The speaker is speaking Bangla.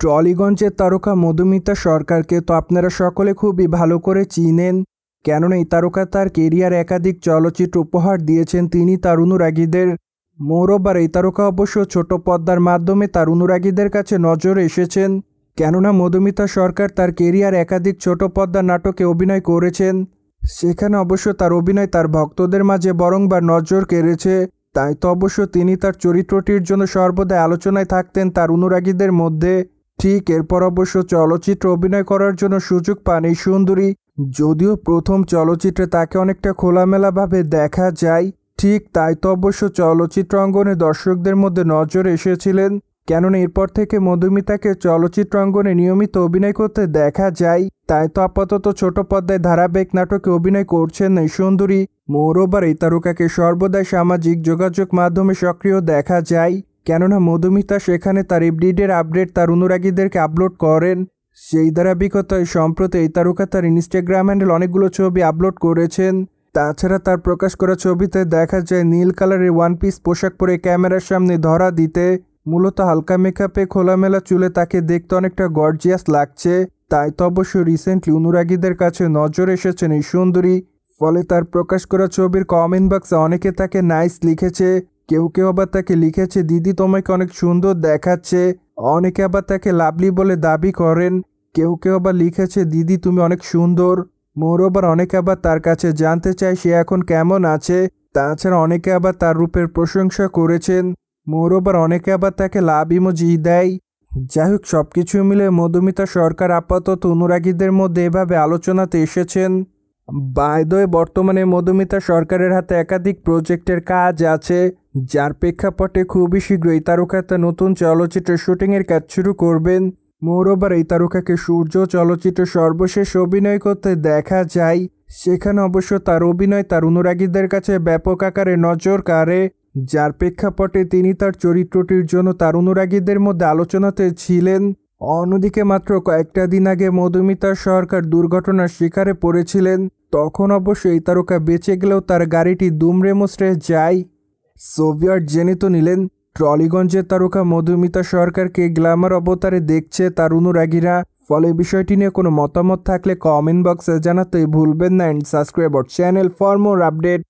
টলিগঞ্জের তারকা মধুমিতা সরকারকে তো আপনারা সকলে খুবই ভালো করে চিনেন, কেননা এই তারকা তার কেরিয়ার একাধিক চলচ্চিত্র উপহার দিয়েছেন তিনি তার অনুরাগীদের। মোরওভার এই তারকা অবশ্য ছোট পর্দার মাধ্যমে তার অনুরাগীদের কাছে নজরে এসেছেন, কেননা মধুমিতা সরকার তার কেরিয়ার একাধিক ছোট পর্দার নাটকে অভিনয় করেছেন। সেখানে অবশ্য তার অভিনয় তার ভক্তদের মাঝে বরংবার নজর কেড়েছে। তাই তো অবশ্য তিনি তার চরিত্রটির জন্য সর্বদাই আলোচনায় থাকতেন তার অনুরাগীদের মধ্যে। ঠিক এরপর অবশ্য চলচ্চিত্রে অভিনয় করার জন্য সুযোগ পান এই সুন্দরী। যদিও প্রথম চলচ্চিত্রে তাকে অনেকটা খোলামেলাভাবে দেখা যায়, ঠিক তাই তো অবশ্য চলচ্চিত্র অঙ্গনে দর্শকদের মধ্যে নজর এসেছিলেন, কেননা এরপর থেকে মধুমিতাকে চলচ্চিত্র অঙ্গনে নিয়মিত অভিনয় করতে দেখা যায়। তাই তো আপাতত ছোট পর্দায় ধারাবাহিক নাটকে অভিনয় করছেন এই সুন্দরী। মোরওভার এই তারকাকে সর্বদাই সামাজিক যোগাযোগ মাধ্যমে সক্রিয় দেখা যায়, কেননা মধুমিতা সেখানে তার এভরিডের আপডেট তার অনুরাগীদেরকে আপলোড করেন। সেই ধারাবাহিকতায় সম্প্রতি এই তারকা তার ইনস্টাগ্রাম হ্যান্ডেল অনেকগুলো ছবি আপলোড করেছেন। তাছাড়া তার প্রকাশ করা ছবিতে দেখা যায় নীল কালারের ওয়ান পিস পোশাক পরে ক্যামেরার সামনে ধরা দিতে। মূলত হালকা মেকআপে খোলামেলা চুলে তাকে দেখতে অনেকটা গর্জিয়াস লাগছে। তাই তো অবশ্য রিসেন্টলি অনুরাগীদের কাছে নজর এসেছেন এই সুন্দরী। ফলে তার প্রকাশ করা ছবির কমেন্ট বক্সে অনেকে তাকে নাইস লিখেছে, কেউ কেউ আবার তাকে লিখেছে দিদি তোমাকে অনেক সুন্দর দেখাচ্ছে, অনেকে আবার তাকে লাভলি বলে দাবি করেন, কেউ কেউ আবার লিখেছে দিদি তুমি অনেক সুন্দর। মোরওভার অনেকে আবার তার কাছে জানতে চায় সে এখন কেমন আছে। তাছাড়া অনেকে আবার তার রূপের প্রশংসা করেছেন। মোরওভার অনেকে আবার তাকে লাভ ইমোজি দেয়। যাই হোক, সবকিছু মিলে মধুমিতা সরকার আপাতত অনুরাগীদের মধ্যে এভাবে আলোচনাতে এসেছেন। বাই দ্য ওয়ে, বর্তমানে মধুমিতা সরকারের হাতে একাধিক প্রজেক্টের কাজ আছে, যার প্রেক্ষাপটে খুবই শীঘ্রই তারকা তার নতুন চলচ্চিত্রের শুটিংয়ের কাজ শুরু করবেন। মোরওভার এই তারকাকে সূর্য চলচ্চিত্রে সর্বশেষ অভিনয় করতে দেখা যায়। সেখানে অবশ্য তার অভিনয় তার অনুরাগীদের কাছে ব্যাপক আকারে নজর কাড়ে, যার প্রেক্ষাপটে তিনি তার চরিত্রটির জন্য তার অনুরাগীদের মধ্যে আলোচনাতে ছিলেন। অন্যদিকে মাত্র কয়েকটা দিন আগে মধুমিতা সরকার দুর্ঘটনার শিকারে পড়েছিলেন। তখন অবশ্য এই তারকা বেঁচে গেলেও তার গাড়িটি দুমড়ে মুচড়ে যায়। সোভিয়েট জেনে তো নিলেন, টলিগঞ্জের তারকা মধুমিতা সরকারকে গ্ল্যামার অবতারে দেখছে তার অনুরাগীরা। ফলে বিষয়টি নিয়ে কোনো মতামত থাকলে কমেন্ট বক্সে জানাতে ভুলবেন না। And subscribe our channel for more update.